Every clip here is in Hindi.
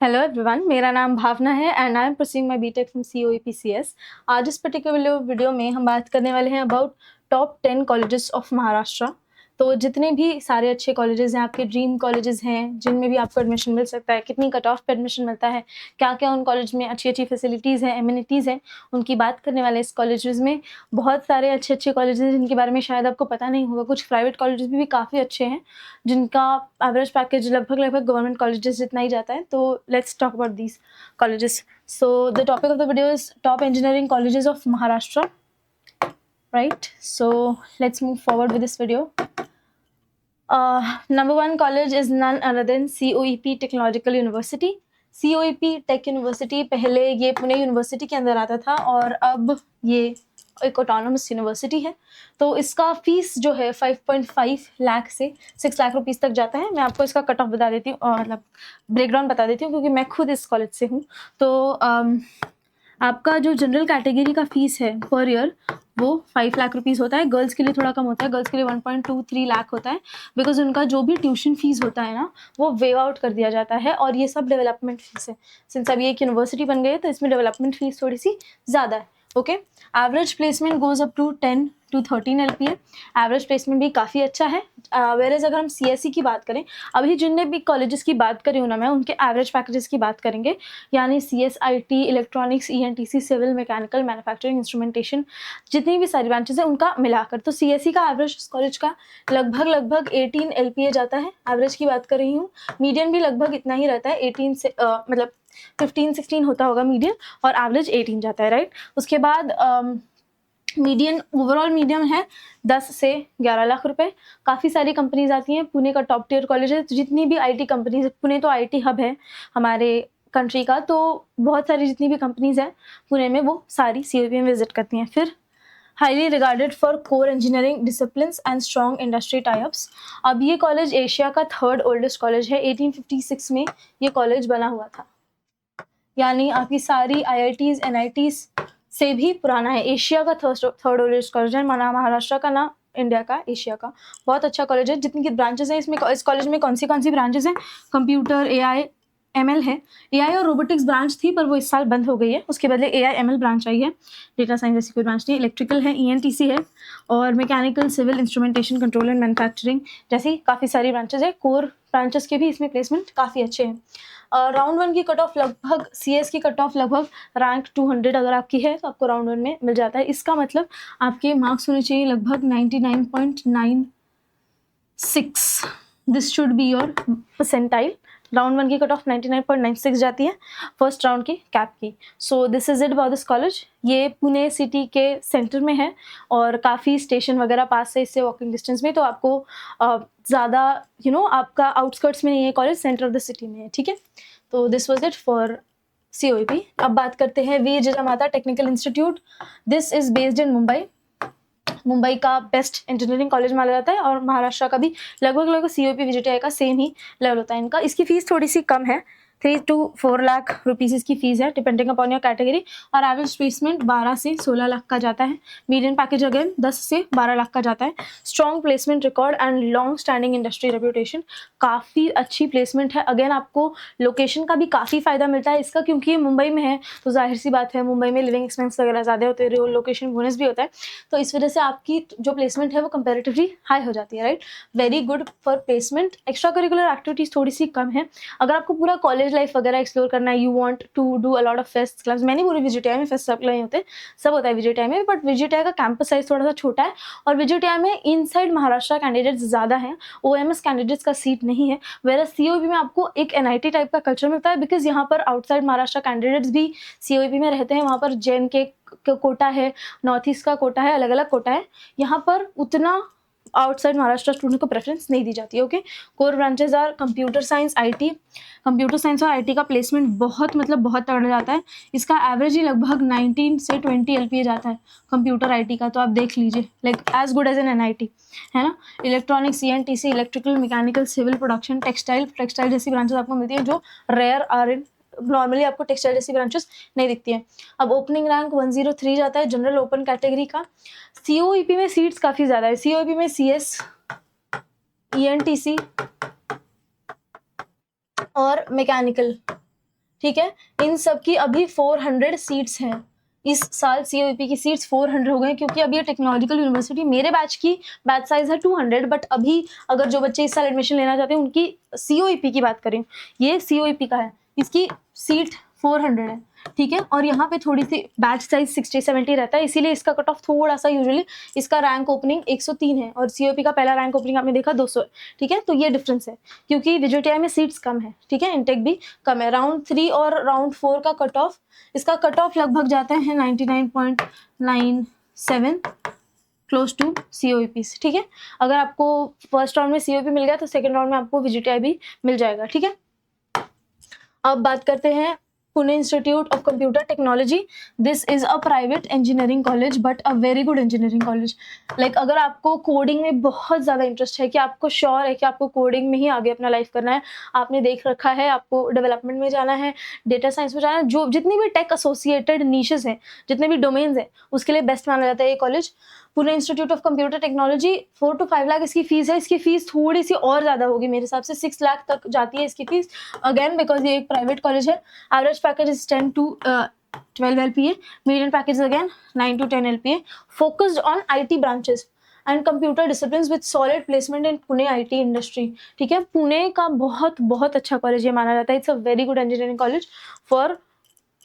हेलो एवरीवन, मेरा नाम भावना है and I am pursuing my BTech from COEP-CS। आज इस पर्टिकुलर वीडियो में हम बात करने वाले हैं about top 10 colleges of Maharashtra. तो जितने भी सारे अच्छे कॉलेजेस हैं, आपके ड्रीम कॉलेजेस हैं जिनमें भी आपको एडमिशन मिल सकता है, कितनी कट ऑफ पे एडमिशन मिलता है, क्या क्या उन कॉलेज में अच्छी अच्छी फैसिलिटीज़ हैं, एमिनिटीज़ हैं, उनकी बात करने वाले इस कॉलेजेस में। बहुत सारे अच्छे अच्छे कॉलेजेस हैं जिनके बारे में शायद आपको पता नहीं होगा। कुछ प्राइवेट कॉलेजेस भी काफ़ी अच्छे हैं जिनका एवरेज पैकेज लगभग गवर्नमेंट कॉलेजेस जितना ही जाता है। तो let's talk about these colleges. So the topic of the video is top engineering colleges of Maharashtra, right? So let's move forward with this video. Number one college is none other than COEP Technological University. COEP tech university पहले ये पुणे यूनिवर्सिटी के अंदर आता था और अब ये एक ऑटोनमस यूनिवर्सिटी है। तो इसका फीस जो है 5.5 लाख से 6 लाख रुपीस तक जाता है। मैं आपको इसका कट ऑफ बता देती हूँ, मतलब ब्रेकडाउन बता देती हूँ, क्योंकि मैं खुद इस कॉलेज से हूँ। तो आपका जो जनरल कैटेगरी का फीस है पर ईयर वो 5 लाख रुपीज़ होता है। गर्ल्स के लिए थोड़ा कम होता है, गर्ल्स के लिए 1.23 लाख होता है, बिकॉज उनका जो भी ट्यूशन फीस होता है ना वो वेव आउट कर दिया जाता है। और ये सब डेवलपमेंट फीस है। सिंस अभी एक यूनिवर्सिटी बन गई है तो इसमें डेवलपमेंट फीस थोड़ी सी ज़्यादा है। Okay, average placement goes up to 10 to 13 LPA। Average placement भी काफ़ी अच्छा है। वेरेज अगर हम CSE की बात करें, अभी जितने भी कॉलेजेस की बात करी हूँ ना मैं, उनके एवरेज पैकेजेस की बात करेंगे, यानी CS, IT, electronics, ENTC, civil, mechanical, manufacturing, instrumentation, जितनी भी सारी ब्रांचेस हैं उनका मिलाकर। तो CSE का एवरेज इस कॉलेज का लगभग 18 LPA जाता है। एवरेज की बात कर रही हूँ, मीडियन भी लगभग इतना ही रहता है, 18 से मतलब 15-16 होता होगा मीडियन, और एवरेज 18 जाता है, राइट। उसके बाद मीडियन, ओवरऑल मीडियम है 10 से 11 लाख रुपए। काफ़ी सारी कंपनीज आती हैं, पुणे का टॉप टियर कॉलेज है। तो जितनी भी IT कंपनीज, पुणे तो IT हब है हमारे कंट्री का, तो बहुत सारी जितनी भी कंपनीज हैं पुणे में वो सारी COEP में विजिट करती हैं। फिर highly regarded for core engineering disciplines and strong industry types. अब ये कॉलेज एशिया का 3rd ओल्डेस्ट कॉलेज है। 1856 में ये कॉलेज बना हुआ था, यानी आपकी सारी IITs NITs से भी पुराना है। एशिया का 3rd ओल्डेस्ट कॉलेज है, माना महाराष्ट्र का ना इंडिया का, एशिया का। बहुत अच्छा कॉलेज है। जितनी की ब्रांचेस हैं इसमें, इस कॉलेज में कौन सी ब्रांचेस हैं? कंप्यूटर, AI, ML है। AI और रोबोटिक्स ब्रांच थी पर वो इस साल बंद हो गई है, उसके बदले AI ML ब्रांच आई है। डेटा साइंस जैसी कोई ब्रांच नहीं। इलेक्ट्रिकल है, ENTC है, और mechanical, civil, instrumentation, control and manufacturing जैसी काफ़ी सारी ब्रांचेस है। कोर ब्रांचेस के भी इसमें प्लेसमेंट काफ़ी अच्छे हैं। राउंड 1 की कट ऑफ लगभग, CS की कट ऑफ लगभग रैंक 200 अगर आपकी है तो आपको राउंड 1 में मिल जाता है। इसका मतलब आपके मार्क्स होने चाहिए लगभग 99.96। This should be your percentile. Round 1 की कट ऑफ 99.96 जाती है फर्स्ट राउंड की कैप की। So this is it about this college. ये पुणे सिटी के सेंटर में है और काफ़ी स्टेशन वगैरह पास है इससे, वॉकिंग डिस्टेंस में। तो आपको ज़्यादा आपका आउटस्कर्ट्स में नहीं है college, centre of the city में है, ठीक है। तो this was it for COEP। अब बात करते हैं Veer Jijamata technical institute. This is based in Mumbai. Mumbai का बेस्ट इंजीनियरिंग कॉलेज माना जाता है और महाराष्ट्र का भी लगभग COEP VJTI का सेम ही लेवल होता है इनका। इसकी फीस थोड़ी सी कम है, 3 to 4 लाख रुपीज़ इसकी फीस है, डिपेंडिंग अपॉन योर कैटेगरी। और एवरेज प्लेसमेंट 12 से 16 लाख का जाता है। मीडियन पैकेज अगेन 10 से 12 लाख का जाता है। Strong placement record and long standing industry reputation, काफ़ी अच्छी प्लेसमेंट है। अगेन आपको लोकेशन का भी काफ़ी फ़ायदा मिलता है इसका, क्योंकि ये मुंबई में है तो जाहिर सी बात है मुंबई में लिविंग एक्सपेंस वगैरह ज़्यादा होते हैं, लोकेशन बोनस भी होता है, तो इस वजह से आपकी जो प्लेसमेंट है वो कंपेरेटिवली हाई हो जाती है, right. Very good for placement. Extra curricular activities थोड़ी सी कम है। अगर आपको पूरा कॉलेज लाइफ वगैरह एक्सप्लोर करना है, you want to do a lot of fest clubs, मैंने पूरी VJTI में फेस्ट सब नहीं होते, सब होता है VJTI में, बट VJTI का कैंपस साइज थोड़ा सा छोटा है और VJTI में इनसाइड महाराष्ट्र कैंडिडेट्स ज़्यादा हैं, OMS कैंडिडेट्स का सीट नहीं है। वेरस COEP में आपको एक NIT टाइप का कल्चर मिलता है, बिकॉज यहाँ पर आउटसाइड महाराष्ट्र कैंडिडेट्स भी COEP में रहते हैं। वहाँ पर JNK कोटा है, नॉर्थ ईस्ट का कोटा है, अलग अलग कोटा है। यहाँ पर उतना आउटसाइड महाराष्ट्र स्टूडेंट को प्रेफरेंस नहीं दी जाती है। Okay, core branches are computer science, IT। Computer science और IT का प्लेसमेंट बहुत बहुत तगड़ा जाता है। इसका एवरेज ही लगभग 19 से 20 LPA जाता है कंप्यूटर IT का, तो आप देख लीजिए, like as good as an NIT, है ना। Electronics, ENTC, electrical, mechanical, civil, production, textile जैसी ब्रांचेस आपको मिलती है जो रेयर आर इन, नॉर्मली आपको टेक्सटाइल जैसी ब्रांचेस नहीं दिखती हैं। अब ओपनिंग रैंक 103 जाता है जनरल ओपन कैटेगरी का। COEP में सीट्स काफ़ी ज़्यादा है। COEP में CS, ENTC और मैकेनिकल ठीक है। इन सब की अभी 400 सीट्स हैं। इस साल COEP की सीट्स 400 हो गए, क्योंकि अभी ये टेक्नोलॉजिकल यूनिवर्सिटी, मेरे बैच की बैच साइज है 200, बट अभी अगर जो बच्चे इस साल एडमिशन लेना चाहते हैं उनकी COEP की बात करें, ये COEP का है, इसकी सीट 400 है, ठीक है। और यहाँ पे थोड़ी सी बैच साइज 60-70 रहता है, इसीलिए इसका कट ऑफ थोड़ा सा, यूजुअली इसका रैंक ओपनिंग 103 है और COEP का पहला रैंक ओपनिंग आपने देखा 200 है, ठीक है। तो ये डिफरेंस है, क्योंकि VJTI में सीट्स कम है, ठीक है, इनटेक भी कम है। राउंड 3 और राउंड 4 का कट ऑफ, इसका कट ऑफ लगभग जाता है 99.97, क्लोज टू COEP से, ठीक है। अगर आपको फर्स्ट राउंड में COEP मिल गया तो सेकंड राउंड में आपको VJTI भी मिल जाएगा, ठीक है। अब बात करते हैं Pune institute of computer technology. This is a private engineering college but a very good engineering college. Like अगर आपको कोडिंग में बहुत ज़्यादा इंटरेस्ट है, कि आपको श्योर है कि आपको कोडिंग में ही आगे अपना लाइफ करना है, आपने देख रखा है आपको डेवलपमेंट में जाना है, डेटा साइंस में जाना है, जो जितनी भी टेक एसोसिएटेड नीशेस हैं, जितने भी डोमेन्स हैं, उसके लिए बेस्ट माना जाता है ये college. Pune institute of computer technology, 4 to 5 lakh इसकी फीस है। इसकी फीस थोड़ी सी और ज़्यादा होगी मेरे हिसाब से, 6 लाख तक जाती है इसकी फीस, अगेन बिकॉज ये एक प्राइवेट कॉलेज है। Average package is 10 to 12 LPA, median package is again 9 to 10 LPA, focused on IT branches and computer disciplines with solid placement in Pune IT industry, ठीक है। पुणे का बहुत बहुत अच्छा कॉलेज ये माना जाता है, it's a very good engineering college for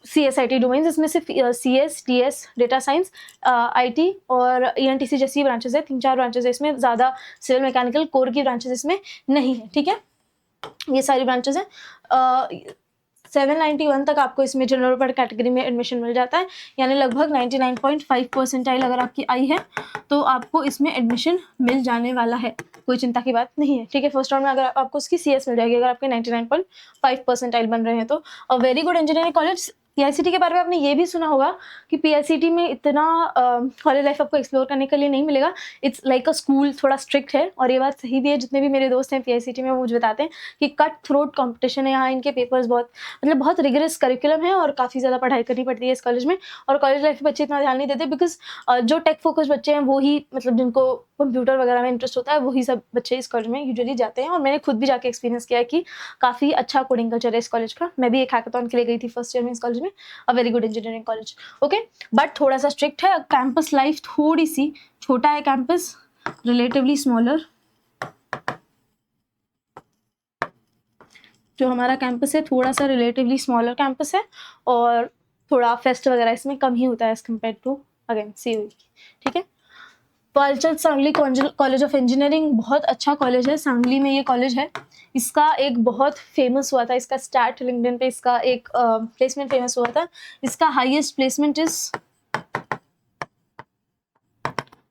CSIT domains. इसमें सिर्फ CS, TS, data science, IT और ENTC जैसी ब्रांचेस है, 3-4 ब्रांचेस है इसमें, ज़्यादा सिविल मैकेनिकल कोर की ब्रांचेस इसमें नहीं है, ठीक है। ये सारी ब्रांचेस हैं। 791 तक आपको इसमें जनरल पर कैटेगरी में एडमिशन मिल जाता है, यानी लगभग 99.5 परसेंटाइल अगर आपकी आई है तो आपको इसमें एडमिशन मिल जाने वाला है, कोई चिंता की बात नहीं है, ठीक है। फर्स्ट राउंड में अगर आपको उसकी CS मिल जाएगी, अगर आपके 99.5 परसेंटाइल बन रहे हैं तो। और very good engineering college. PICT के बारे में आपने ये भी सुना होगा कि PICT में इतना कॉलेज लाइफ आपको एक्सप्लोर करने के लिए नहीं मिलेगा, इट्स लाइक अ स्कूल, थोड़ा स्ट्रिक्ट है, और ये बात सही भी है। जितने भी मेरे दोस्त हैं PICT में वो मुझे बताते हैं कि कट थ्रोट कॉम्पिटिशन है यहाँ, इनके पेपर्स बहुत, मतलब बहुत रिगरस करिकुलम है और काफ़ी ज़्यादा पढ़ाई करनी पड़ती है इस कॉलेज में। और कॉलेज लाइफ में बच्चे इतना ध्यान नहीं देते, बिकॉज जो टेक फोकस बच्चे हैं वो ही, मतलब जिनको कंप्यूटर वगैरह में इंटरेस्ट होता है, वही सब बच्चे इस कॉलेज में यूजुअली जाते हैं। और मैंने खुद भी जाके एक्सपीरियंस किया है कि काफ़ी अच्छा कोडिंग कल्चर है इस कॉलेज का। मैं भी एक हैकाथॉन के लिए गई थी फर्स्ट ईयर में इस कॉलेज में। अ very good engineering college, okay. But थोड़ा सा स्ट्रिक्ट है, कैंपस लाइफ थोड़ी सी छोटा है, कैंपस रिलेटिवली स्मॉलर। जो हमारा कैंपस है थोड़ा सा रिलेटिवली स्मॉलर कैंपस है, और थोड़ा फेस्ट वगैरह इसमें कम ही होता है as compare to again COE, ठीक है। Walchand Sangli college of engineering बहुत अच्छा कॉलेज है, सांगली में ये कॉलेज है। इसका एक बहुत फेमस हुआ था, इसका स्टैट लिंक्डइन पे इसका एक प्लेसमेंट फेमस हुआ था। इसका हाईएस्ट प्लेसमेंट इज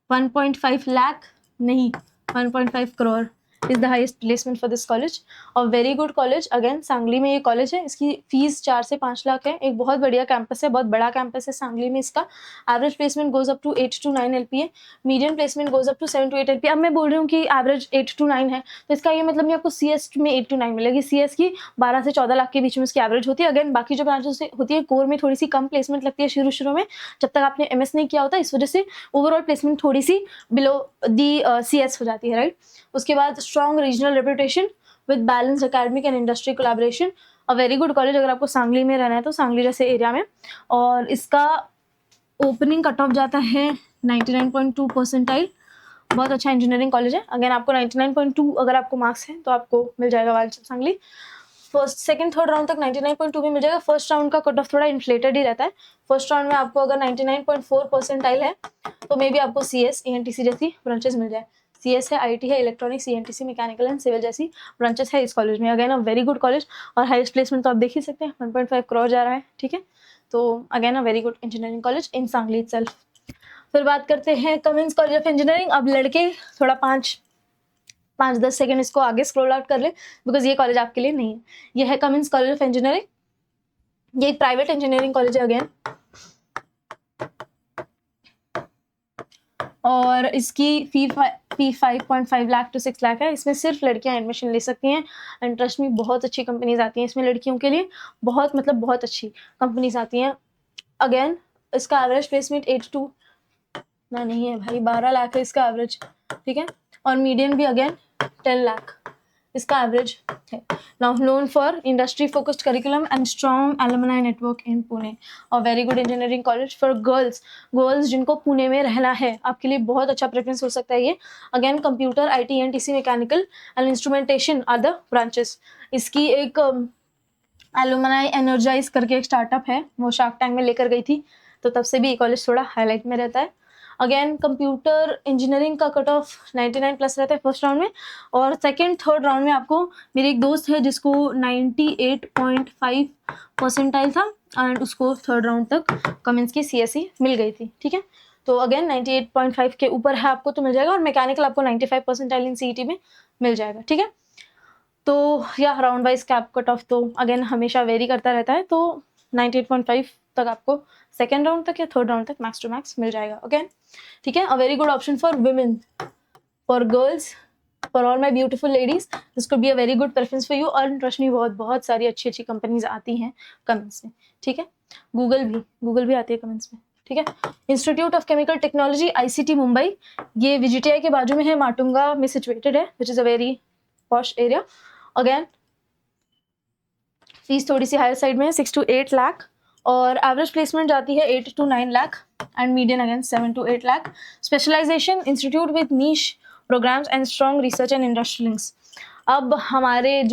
1.5 लाख, नहीं 1.5 crore is the highest placement for this college. और very good college, again Sangli में ये कॉलेज है। इसकी फीस 4 से 5 लाख है, एक बहुत बढ़िया कैंपस है, बहुत बड़ा कैंपस है सांगली में इसका। Average placement goes up to 8 to 9 LPA, medium placement goes up to 7 to 8 LPA। अब मैं बोल रही हूँ कि एवरेज 8 to 9 है, तो इसका ये मतलब नहीं आपको CS में 8 to 9 मिलेगी। CS की 12 से 14 लाख के बीच में इसकी एवरेज होती है। अगेन बाकी जो ब्रांचेस होती है, कोर में थोड़ी सी कम प्लेसमेंट लगती है शुरू में, जब तक आपने MS नहीं किया होता, इस वजह से ओवरऑल प्लेसमेंट थोड़ी सी बिलो दी CS हो जाती है, राइट। उसके बाद strong regional reputation with balance academic and industry collaboration. A very good college अगर आपको सांगली में रहना है तो, सांगली जैसे एरिया में। और इसका ओपनिंग कट ऑफ जाता है 99.2 परसेंटाइल, बहुत अच्छा इंजीनियरिंग कॉलेज है। अगेन आपको 99.2 अगर आपको मार्क्स हैं तो आपको मिल जाएगा Walchand Sangli. First second third round तक 99.2 भी मिल जाएगा। फर्स्ट राउंड का कट ऑफ थोड़ा इन्फ्लेटेड ही रहता है। फर्स्ट राउंड में आपको अगर 99.4 परसेंटाइल है तो मे बी आपको CS, ENTC जैसी ब्रांचेस मिल जाए। CS है, IT है, electronics, ENTC, mechanical and civil जैसी ब्रांचेस है इस कॉलेज में। Again a very good college, और हाईएस्ट प्लेसमेंट तो आप देख ही सकते हैं, 1.5 करोड़ जा रहा है, ठीक है। तो again a very good engineering college in Sangli itself. फिर बात करते हैं कमिंस कॉलेज ऑफ इंजीनियरिंग। अब लड़के थोड़ा 5-10 सेकंड इसको आगे स्क्रॉल आउट कर ले, बिकॉज ये कॉलेज आपके लिए नहीं है। ये है कमिंस कॉलेज ऑफ इंजीनियरिंग। ये एक प्राइवेट इंजीनियरिंग कॉलेज है अगेन, और इसकी फी 5.5 लाख to 6 लाख है। इसमें सिर्फ लड़कियां एडमिशन ले सकती हैं, एंड ट्रस्ट में बहुत अच्छी कंपनीज आती हैं इसमें लड़कियों के लिए, बहुत मतलब बहुत अच्छी कंपनीज आती हैं। अगेन इसका एवरेज प्लेसमेंट 8 to ना नहीं है भाई, 12 लाख है इसका एवरेज, ठीक है। और मीडियन भी अगेन 10 लाख, इसका एवरेज है। Now known for industry focused curriculum and strong alumni network in Pune और very good engineering college for girls जिनको पुणे में रहना है, आपके लिए बहुत अच्छा प्रेफरेंस हो सकता है ये। Again computer, IT, NTC, mechanical and instrumentation are the branches. इसकी एक एलुमनाई एनर्जाइज करके एक स्टार्टअप है, वो शार्क टैंक में लेकर गई थी, तो तब से भी ये कॉलेज थोड़ा हाईलाइट में रहता है। अगेन कंप्यूटर इंजीनियरिंग का कट ऑफ 99 प्लस रहता है फर्स्ट राउंड में, और सेकंड थर्ड राउंड में आपको, मेरी एक दोस्त है जिसको 98.5 परसेंटाइल था एंड उसको थर्ड राउंड तक कमेंस की CSE मिल गई थी, ठीक है। तो अगेन 98.5 के ऊपर है आपको तो मिल जाएगा, और मैकेनिकल आपको 95 परसेंटाइल इन CET में मिल जाएगा, ठीक है। तो या round wise cap cut off तो अगेन हमेशा वेरी करता रहता है, तो 98.5 तक आपको सेकेंड राउंड तक या थर्ड राउंड तक मैक्स टू मैक्स मिल जाएगा, ओके, ठीक है। अ very good option for women, for girls, for all my beautiful ladies, this could be a very good preference for you. और ट्रस्ट मी, बहुत सारी अच्छी अच्छी कंपनीज आती हैं कमेंट्स में, ठीक है। गूगल भी आती है कमेंट्स में, ठीक है। Institute of chemical technology ICT Mumbai, ये VGTI के बाजू में है, माटुंगा में सिचुएटेड है, which is a very posh area. Again fees थोड़ी सी हायर साइड में है, 6 to 8 लाख, और एवरेज प्लेसमेंट जाती है 8 to 9 lakh and median again 7 to 8 lakh. Specialisation institute with niche programmes and strong research and industry links. अब हमारे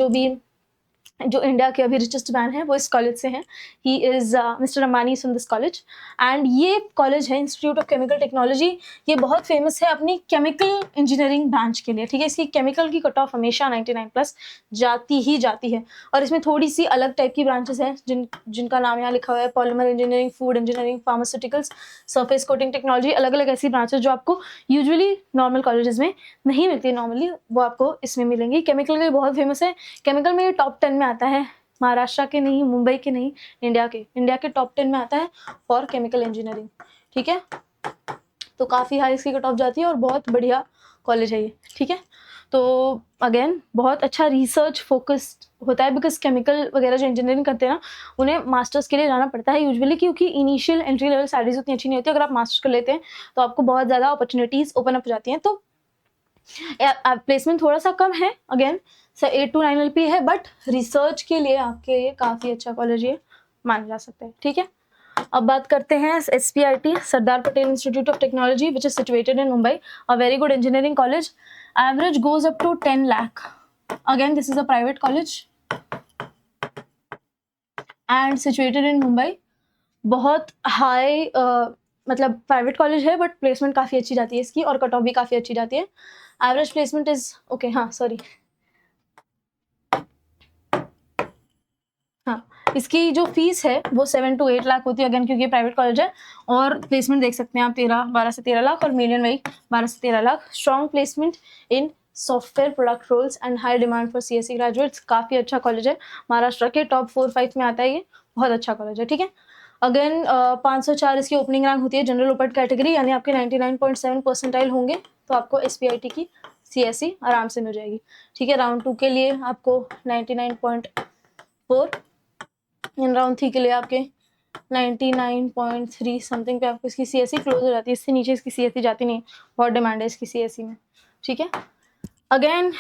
जो इंडिया के अभी रिचेस्ट मैन है वो इस कॉलेज से हैं, he is mister Ambani from this college. And ये कॉलेज है इंस्टीट्यूट ऑफ केमिकल टेक्नोलॉजी, ये बहुत फेमस है अपनी केमिकल इंजीनियरिंग ब्रांच के लिए, ठीक है। इसकी केमिकल की कट ऑफ हमेशा 99 प्लस जाती है, और इसमें थोड़ी सी अलग टाइप की ब्रांचेस हैं जिनका नाम यहाँ लिखा हुआ है, polymer engineering, food engineering, pharmaceuticals, surface coating technology, अलग अलग ऐसी ब्रांचेस जो आपको यूजुअली नॉर्मल कॉलेजेस में नहीं मिलती, नॉर्मली वो आपको इसमें मिलेंगी। केमिकल के बहुत फेमस है, केमिकल में ये टॉप 10 में आता है, महाराष्ट्र के नहीं, मुंबई के नहीं, इंडिया के टॉप 10 में आता है फॉर केमिकल इंजीनियरिंग, ठीक है। तो काफ़ी हाई इसकी कट ऑफ जाती है और बहुत बढ़िया कॉलेज है ये, ठीक है। तो अगेन बहुत अच्छा रिसर्च फोकस्ड होता है, बिकॉज केमिकल वगैरह जो इंजीनियरिंग करते हैं ना, उन्हें मास्टर्स के लिए जाना पड़ता है यूजुअली, क्योंकि इनिशियल एंट्री लेवल सैलरीज उतनी अच्छी नहीं होती। अगर आप मास्टर्स कर लेते हैं तो आपको बहुत ज़्यादा अपॉर्चुनिटीज़ ओपन अप हो जाती हैं, तो प्लेसमेंट थोड़ा सा कम है, अगेन 8 to 9 LP है, बट रिसर्च के लिए आपके लिए काफ़ी अच्छा कॉलेज ये माना जा सकता है, ठीक है। अब बात करते हैं SPIT, Sardar Patel institute of technology, which is situated in Mumbai, a very good engineering college, average goes up to 10 lakh. Again this is a private college and situated in Mumbai, बहुत हाई मतलब प्राइवेट कॉलेज है, बट प्लेसमेंट काफ़ी अच्छी जाती है इसकी, और कट ऑफ भी काफ़ी अच्छी जाती है। एवरेज प्लेसमेंट इज ओके, हाँ सॉरी, हाँ, इसकी जो फीस है वो 7 to 8 लाख होती है, अगेन क्योंकि प्राइवेट कॉलेज है, और प्लेसमेंट देख सकते हैं आप 12 से 13 लाख, और मीडियन वही 12 से 13 lakh. Strong placement in software product roles and high demand for CSE graduates, काफ़ी अच्छा कॉलेज है, महाराष्ट्र के टॉप 4-5 में आता है ये, बहुत अच्छा कॉलेज है, ठीक है। अगेन 504 इसकी ओपनिंग रैंक होती है, जनरल ओपन कैटेगरी, यानी आपके 99.7 परसेंटाइल होंगे तो आपको SPIT की CSE आराम से मिल जाएगी, ठीक है। राउंड 2 के लिए आपको 99.4, इन राउंड 3 के लिए आपके 99.3 समथिंग पे आपको इसकी CSE क्लोज हो जाती है, इससे नीचे इसकी CSE जाती नहीं, बहुत डिमांड है इसकी CSE में, ठीक है। Again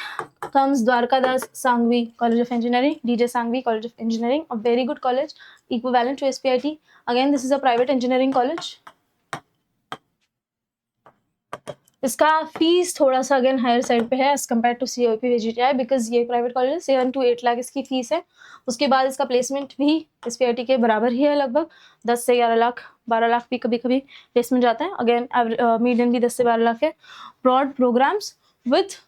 comes Dwarkadas Sanghvi college of engineering, DJ Sanghvi college of engineering, a very good college, equivalent to SPIT। Again this is a private engineering college, इसका फीस थोड़ा सा अगेन हायर साइड पे है as compare to COEP VGTI, because ये प्राइवेट कॉलेज 7 to 8 लाख इसकी फीस है। उसके बाद इसका प्लेसमेंट भी SPIT के बराबर ही है, लगभग 10 से 11 लाख, 12 लाख भी कभी कभी प्लेसमेंट जाता है। अगेन मीडियन भी 10 से 12 लाख है। Broad programmes with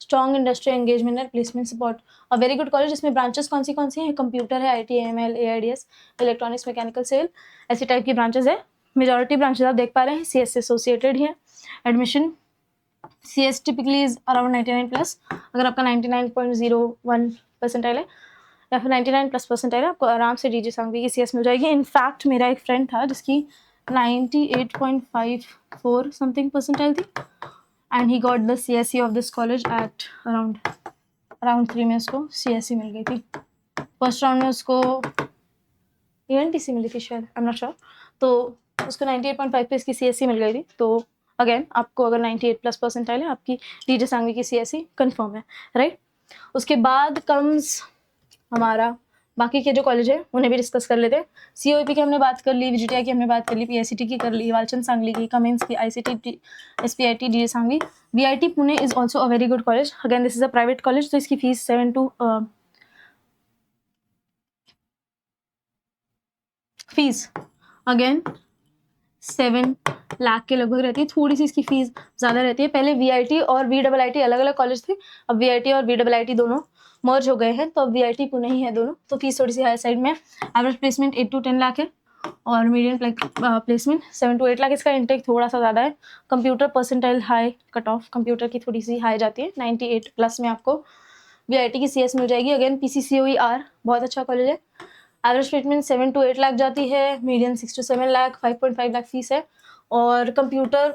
strong industry engagement and placement support, a very good college. इसमें ब्रांचेस कौन सी हैं? कंप्यूटर है, IT, AML, AIDS, electronics, mechanical, civil, ऐसी टाइप की ब्रांचेस है। मेजॉरिटी ब्रांचेस आप देख पा रहे हैं CS से एसोसिएटेड ही है। Admission CS typically is around 99 plus, अगर आपका 99.01 परसेंटाइल है या फिर 99 प्लस परसेंटाइल है, आपको आराम से DJ सांघवी की CS मिल जाएगी। इनफैक्ट मेरा एक फ्रेंड था जिसकी 98.54 समथिंग परसेंटाइल थी, and he got the CSE of this college at around 3 में उसको CSE मिल गई थी। फर्स्ट राउंड में उसको ANTC मिली थी शायद, आई एम नॉट श्योर, तो उसको 98.5 पे इसकी CSE मिल गई थी। तो अगेन आपको अगर 98 प्लस परसेंटाइल है, आपकी DJ सांघवी की CSE कंफर्म है, राइट। उसके बाद कम्स हमारा बाकी के जो कॉलेज है उन्हें भी डिस्कस कर लेते हैं। COEP की हमने बात कर ली, VGTI की हमने बात कर ली, PICT की कर ली, वालचंद सांगली की, कमिंस की, ICT, SPIT, DA Sangli. VIT Pune is also a very good college. Again this is a private college, तो इसकी फीस 7 लाख के लगभग रहती है। थोड़ी सी इसकी फीस ज़्यादा रहती है। पहले VIT और VIIT अलग अलग कॉलेज थे, अब VIT और VIIT दोनों मर्ज हो गए हैं, तो अब VIT पुणे ही है दोनों, तो फीस थोड़ी सी हाई साइड में। एवरेज प्लेसमेंट 8 to 10 लाख है और मीडियम प्लेसमेंट 7 to 8 लाख। इसका इंटेक थोड़ा सा ज़्यादा है। Computer percentile high, cut off computer की थोड़ी सी हाई जाती है, 98 प्लस में आपको VIT की CS मिल जाएगी। अगेन PCCOER बहुत अच्छा कॉलेज है। एवरेज प्लेसमेंट 7 to 8 लाख जाती है, medium 6 to 7 lakh, 5.5 lakh fees है और कंप्यूटर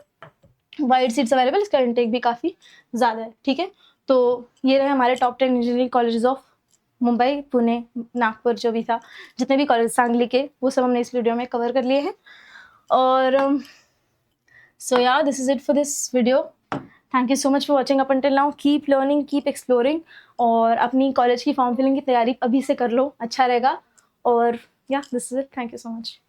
वाइड सीट्स अवेलेबल, इसका इंटेक भी काफ़ी ज़्यादा है। ठीक है, तो ये रहे हमारे top 10 engineering colleges of Mumbai, Pune, Nagpur, जो भी था, जितने भी कॉलेज सांगली के, वो सब हमने इस वीडियो में कवर कर लिए हैं। और सो या this is it for this video. Thank you so much for watching up until now. Keep learning, keep exploring और अपनी कॉलेज की फॉर्म फिलिंग की तैयारी अभी से कर लो, अच्छा रहेगा। और या this is it, thank you so much.